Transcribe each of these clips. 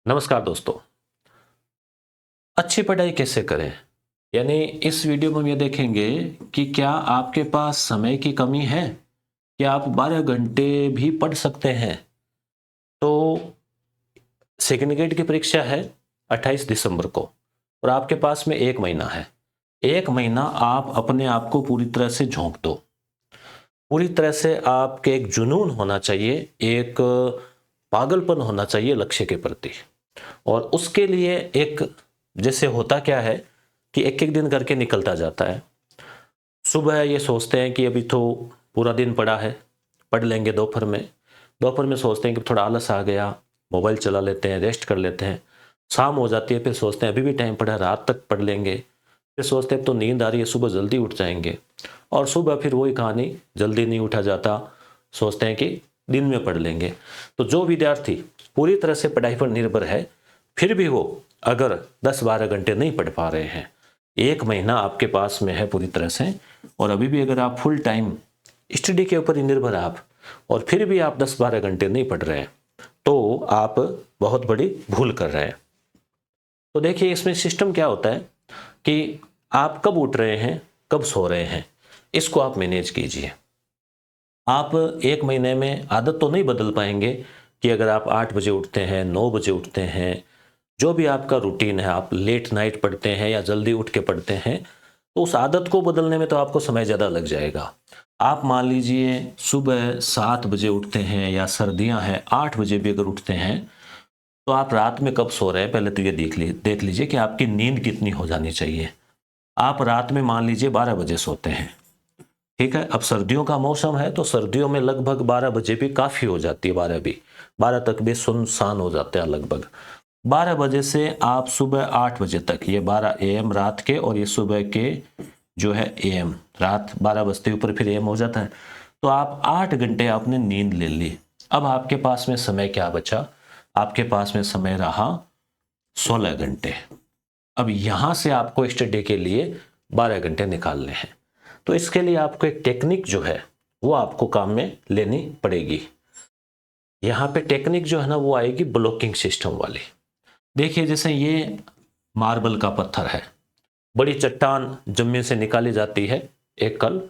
नमस्कार दोस्तों। अच्छी पढ़ाई कैसे करें? यानी इस वीडियो में हम ये देखेंगे कि क्या आपके पास समय की कमी है? क्या आप 12 घंटे भी पढ़ सकते हैं? तो सेकंड ग्रेड की परीक्षा है 28 दिसंबर को और आपके पास में 1 महीना है। 1 महीना आप अपने आप को पूरी तरह से झोंक दो। पूरी तरह से आपके एक जुनून होना चाहिए, एक पागलपन होना चाहिए लक्ष्य के प्रति। और उसके लिए एक जैसे होता क्या है कि एक-एक दिन करके निकलता जाता है। सुबह ये सोचते हैं कि अभी तो पूरा दिन पड़ा है, पढ़ लेंगे दोपहर में। दोपहर में सोचते हैं कि थोड़ा आलस आ गया, मोबाइल चला लेते हैं, रेस्ट कर लेते हैं। शाम हो जाती है, फिर सोचते हैं अभी भी टाइम पड़ा है, रात तक पढ़ लेंगे। फिर सोचते हैं अब तो नींद आ रही है, सुबह जल्दी उठ जाएँगे और सुबह फिर वही कहानी, जल्दी नहीं उठा जाता, सोचते हैं कि दिन में पढ़ लेंगे। तो जो विद्यार्थी पूरी तरह से पढ़ाई पर निर्भर है, फिर भी वो अगर 10-12 घंटे नहीं पढ़ पा रहे हैं, 1 महीना आपके पास में है पूरी तरह से और अभी भी अगर आप फुल टाइम स्टडी के ऊपर ही निर्भर आप और फिर भी आप 10-12 घंटे नहीं पढ़ रहे हैं, तो आप बहुत बड़ी भूल कर रहे हैं। तो देखिए इसमें सिस्टम क्या होता है कि आप कब उठ रहे हैं, कब सो रहे हैं, इसको आप मैनेज कीजिए। आप 1 महीने में आदत तो नहीं बदल पाएँगे कि अगर आप 8 बजे उठते हैं, 9 बजे उठते हैं, जो भी आपका रूटीन है, आप लेट नाइट पढ़ते हैं या जल्दी उठ के पढ़ते हैं, तो उस आदत को बदलने में तो आपको समय ज़्यादा लग जाएगा। आप मान लीजिए सुबह 7 बजे उठते हैं या सर्दियाँ हैं 8 बजे भी अगर उठते हैं, तो आप रात में कब सो रहे हैं पहले तो ये देख लीजिए कि आपकी नींद कितनी हो जानी चाहिए। आप रात में मान लीजिए 12 बजे सोते हैं, ठीक है? अब सर्दियों का मौसम है तो सर्दियों में लगभग 12 बजे भी काफ़ी हो जाती है, 12 भी। 12 तक भी सुनसान हो जाते हैं लगभग। 12 बजे से आप सुबह 8 बजे तक, ये 12 एएम रात के और ये सुबह के जो है एएम, रात 12 बजते ऊपर फिर एएम हो जाता है। तो आप 8 घंटे आपने नींद ले ली। अब आपके पास में समय क्या बचा? आपके पास में समय रहा 16 घंटे। अब यहाँ से आपको स्टडी के लिए 12 घंटे निकालने हैं। तो इसके लिए आपको एक टेक्निक जो है, वो आपको काम में लेनी पड़ेगी। यहाँ पे टेक्निक जो है ना वो आएगी ब्लॉकिंग सिस्टम वाली। देखिए जैसे ये मार्बल का पत्थर है, बड़ी चट्टान जमीन से निकाली जाती है एक कल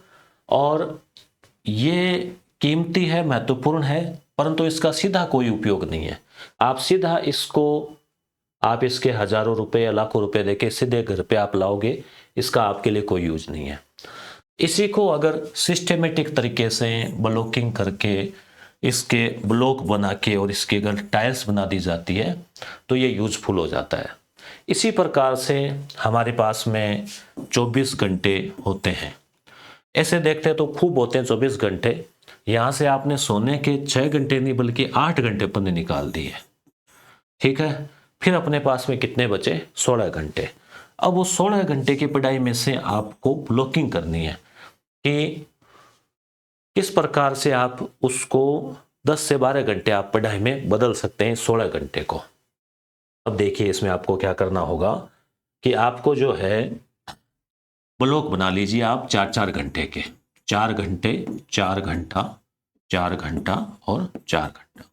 और ये कीमती है, महत्वपूर्ण है, परंतु इसका सीधा कोई उपयोग नहीं है। आप सीधा इसको आप इसके हज़ारों रुपए या लाखों रुपए देके सीधे घर पे आप लाओगे, इसका आपके लिए कोई यूज़ नहीं है। इसी को अगर सिस्टमैटिक तरीके से ब्लॉकिंग करके, इसके ब्लॉक बना के और इसकी अगर टाइल्स बना दी जाती है, तो ये यूज़फुल हो जाता है। इसी प्रकार से हमारे पास में 24 घंटे होते हैं। ऐसे देखते हैं तो खूब होते हैं 24 घंटे। यहाँ से आपने सोने के 6 घंटे नहीं बल्कि 8 घंटे अपने निकाल दिए। ठीक है? फिर अपने पास में कितने बचे? 16 घंटे। अब वो 16 घंटे की पढ़ाई में से आपको ब्लॉकिंग करनी है कि किस प्रकार से आप उसको 10 से 12 घंटे आप पढ़ाई में बदल सकते हैं 16 घंटे को। अब देखिए इसमें आपको क्या करना होगा कि आपको जो है ब्लॉक बना लीजिए आप 4-4 घंटे के। 4 घंटे, 4 घंटा, 4 घंटा और 4 घंटा।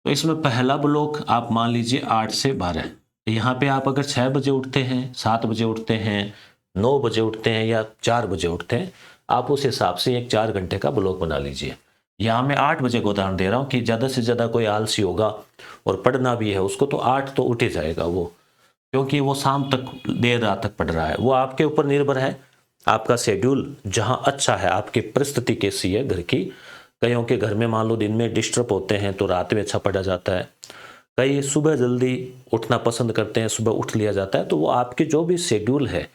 तो इसमें पहला ब्लॉक आप मान लीजिए 8 से 12। यहाँ पे आप अगर 6 बजे उठते हैं, 7 बजे उठते हैं, 9 बजे उठते हैं या 4 बजे उठते हैं, आप उस हिसाब से एक 4 घंटे का ब्लॉक बना लीजिए। यहाँ मैं 8 बजे का उदाहरण दे रहा हूँ कि ज़्यादा से ज़्यादा कोई आलसी होगा और पढ़ना भी है उसको तो 8 तो उठ ही जाएगा वो, क्योंकि वो शाम तक देर रात तक पढ़ रहा है। वो आपके ऊपर निर्भर है, आपका शेड्यूल जहाँ अच्छा है, आपकी परिस्थिति कैसी है घर की। कईयों के घर में मान लो दिन में डिस्टर्ब होते हैं तो रात में अच्छा पढ़ा जाता है। कई सुबह जल्दी उठना पसंद करते हैं, सुबह उठ लिया जाता है। तो वो आपके जो भी शेड्यूल है,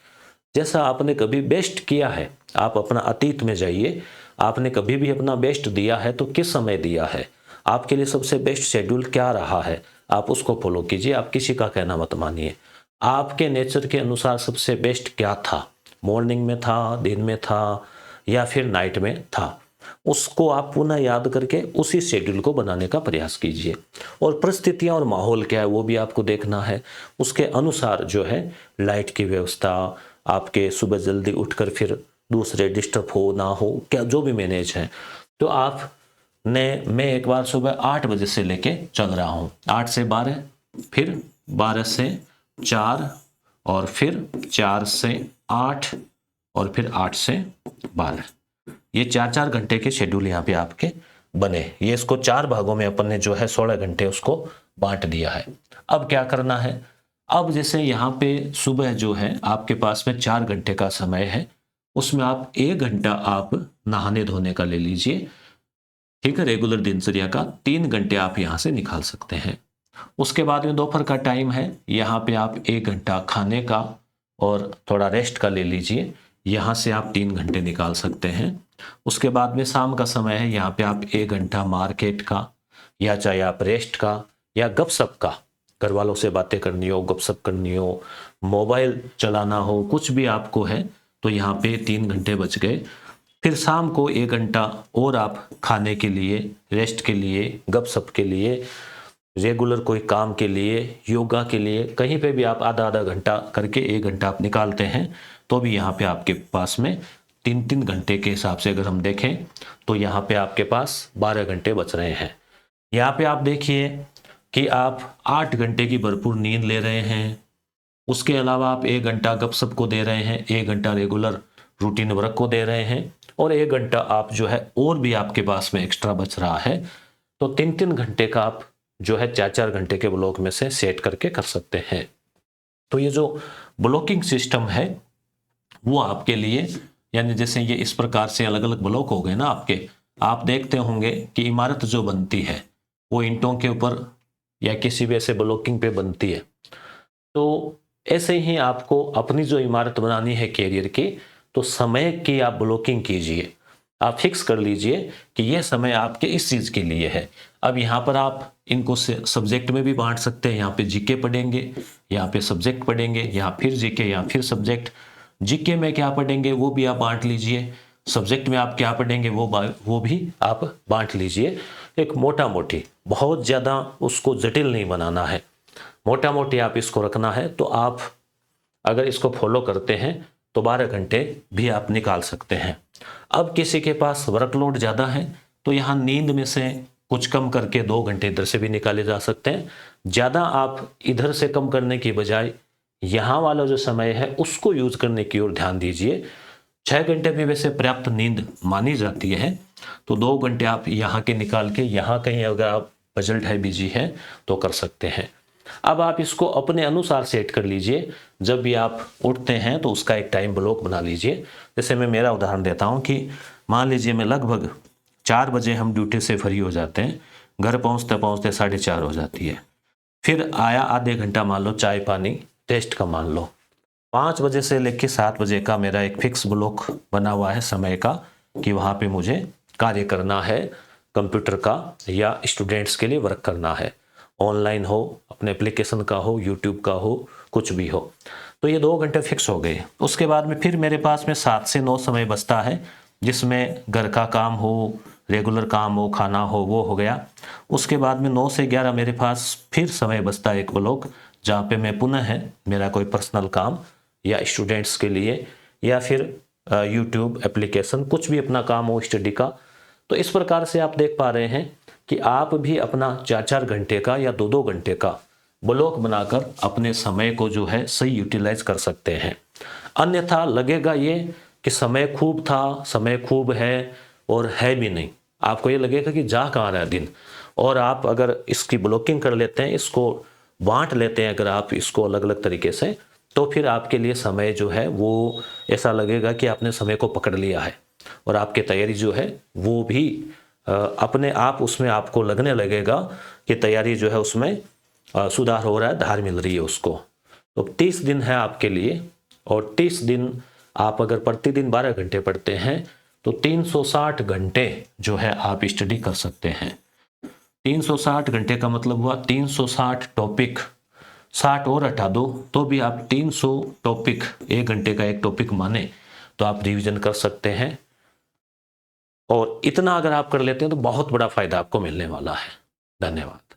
जैसा आपने कभी बेस्ट किया है, आप अपना अतीत में जाइए, आपने कभी भी अपना बेस्ट दिया है तो किस समय दिया है, आपके लिए सबसे बेस्ट शेड्यूल क्या रहा है, आप उसको फॉलो कीजिए। आप किसी का कहना मत मानिए। आपके नेचर के अनुसार सबसे बेस्ट क्या था, मॉर्निंग में था, दिन में था या फिर नाइट में था, उसको आप पुनः याद करके उसी शेड्यूल को बनाने का प्रयास कीजिए। और परिस्थितियाँ और माहौल क्या है वो भी आपको देखना है। उसके अनुसार जो है लाइट की व्यवस्था, आपके सुबह जल्दी उठकर फिर दूसरे डिस्टर्ब हो ना हो, क्या जो भी मैनेज है, तो आप मैं एक बार सुबह 8 बजे से लेके चल रहा हूँ, 8 से 12 फिर 12 से 4 और फिर 4 से 8 और फिर 8 से 12। ये 4-4 घंटे के शेड्यूल यहाँ पे आपके बने। ये इसको 4 भागों में अपन ने जो है 16 घंटे उसको बांट दिया है। अब क्या करना है, अब जैसे यहाँ पे सुबह जो है आपके पास में 4 घंटे का समय है, उसमें आप 1 घंटा आप नहाने धोने का ले लीजिए, ठीक है, रेगुलर दिनचर्या का। 3 घंटे आप यहाँ से निकाल सकते हैं। उसके बाद में दोपहर का टाइम है, यहाँ पे आप 1 घंटा खाने का और थोड़ा रेस्ट का ले लीजिए, यहाँ से आप 3 घंटे निकाल सकते हैं। उसके बाद में शाम का समय है, यहाँ पे आप 1 घंटा मार्केट का या चाहे आप रेस्ट का या गपशप का, घर वालों से बातें करनी हो, गपशप करनी हो, मोबाइल चलाना हो, कुछ भी आपको है, तो यहाँ पे 3 घंटे बच गए। फिर शाम को 1 घंटा और आप खाने के लिए, रेस्ट के लिए, गपशप के लिए, रेगुलर कोई काम के लिए, योगा के लिए, कहीं पे भी आप आधा आधा घंटा करके 1 घंटा आप निकालते हैं, तो भी यहाँ पे आपके पास में 3-3 घंटे के हिसाब से अगर हम देखें तो यहाँ पे आपके पास 12 घंटे बच रहे हैं। यहाँ पे आप देखिए कि आप 8 घंटे की भरपूर नींद ले रहे हैं, उसके अलावा आप 1 घंटा गपशप को दे रहे हैं, 1 घंटा रेगुलर रूटीन वर्क को दे रहे हैं, और 1 घंटा आप जो है और भी आपके पास में एक्स्ट्रा बच रहा है। तो 3-3 घंटे का आप जो है 4-4 घंटे के ब्लॉक में से सेट करके कर सकते हैं। तो ये जो ब्लॉकिंग सिस्टम है वो आपके लिए, यानी जैसे ये इस प्रकार से अलग अलग ब्लॉक हो गए ना आपके, आप देखते होंगे कि इमारत जो बनती है वो ईंटों के ऊपर या किसी भी ऐसे ब्लॉकिंग पे बनती है। तो ऐसे ही आपको अपनी जो इमारत बनानी है कैरियर की, तो समय की आप ब्लॉकिंग कीजिए, आप फिक्स कर लीजिए कि यह समय आपके इस चीज़ के लिए है। अब यहाँ पर आप इनको सब्जेक्ट में भी बांट सकते हैं, यहाँ पे जीके पढ़ेंगे, यहाँ पे सब्जेक्ट पढ़ेंगे, यहाँ फिर जीके, यहाँ फिर सब्जेक्ट। जीके में क्या पढ़ेंगे वो भी आप बांट लीजिए, सब्जेक्ट में आप क्या पढ़ेंगे वो भी आप बांट लीजिए। एक मोटा मोटी, बहुत ज़्यादा उसको जटिल नहीं बनाना है, मोटा मोटी आप इसको रखना है। तो आप अगर इसको फॉलो करते हैं तो 12 घंटे भी आप निकाल सकते हैं। अब किसी के पास वर्कलोड ज़्यादा है तो यहाँ नींद में से कुछ कम करके 2 घंटे इधर से भी निकाले जा सकते हैं। ज़्यादा आप इधर से कम करने की बजाय यहाँ वाला जो समय है उसको यूज करने की ओर ध्यान दीजिए। 6 घंटे भी वैसे पर्याप्त नींद मानी जाती है, तो 2 घंटे आप यहाँ के निकाल के यहाँ कहीं अगर आप बजट है, बिजी है, तो कर सकते हैं। अब आप इसको अपने अनुसार सेट कर लीजिए। जब भी आप उठते हैं तो उसका एक टाइम ब्लॉक बना लीजिए। जैसे मैं मेरा उदाहरण देता हूँ कि मान लीजिए मैं लगभग 4 बजे हम ड्यूटी से फ्री हो जाते हैं, घर पहुँचते पहुँचते 4:30 हो जाती है। फिर आया आधे घंटा मान लो चाय पानी टेस्ट का मान लो, 5 बजे से लेकर 7 बजे का मेरा एक फिक्स ब्लॉक बना हुआ है समय का, कि वहाँ पे मुझे कार्य करना है, कंप्यूटर का या स्टूडेंट्स के लिए वर्क करना है, ऑनलाइन हो, अपने एप्लीकेशन का हो, यूट्यूब का हो, कुछ भी हो। तो ये 2 घंटे फिक्स हो गए। उसके बाद में फिर मेरे पास में 7 से 9 समय बचता है, जिसमें घर का काम हो, रेगुलर काम हो, खाना हो, वो हो गया। उसके बाद में 9 से 11 मेरे पास फिर समय बचता है एक ब्लॉक, जहाँ पे मैं पुनः है मेरा कोई पर्सनल काम या स्टूडेंट्स के लिए या फिर यूट्यूब एप्लीकेशन, कुछ भी अपना काम हो स्टडी का। तो इस प्रकार से आप देख पा रहे हैं कि आप भी अपना 4-4 घंटे का या 2-2 घंटे का ब्लॉक बनाकर अपने समय को जो है सही यूटिलाइज कर सकते हैं। अन्यथा लगेगा ये कि समय खूब था, समय खूब है और है भी नहीं, आपको ये लगेगा कि जा कहाँ रहा है दिन। और आप अगर इसकी ब्लॉकिंग कर लेते हैं, इसको बांट लेते हैं अगर आप इसको अलग अलग तरीके से, तो फिर आपके लिए समय जो है वो ऐसा लगेगा कि आपने समय को पकड़ लिया है, और आपकी तैयारी जो है वो भी अपने आप उसमें आपको लगने लगेगा कि तैयारी जो है उसमें सुधार हो रहा है, धार मिल रही है उसको। तो 30 दिन है आपके लिए, और 30 दिन आप अगर प्रतिदिन 12 घंटे पढ़ते हैं तो 360 घंटे जो है आप स्टडी कर सकते हैं। 360 घंटे का मतलब हुआ 360 टॉपिक, 60 और हटा दो तो भी आप 300 टॉपिक, 1 घंटे का एक टॉपिक माने तो आप रिवीजन कर सकते हैं। और इतना अगर आप कर लेते हैं तो बहुत बड़ा फायदा आपको मिलने वाला है। धन्यवाद।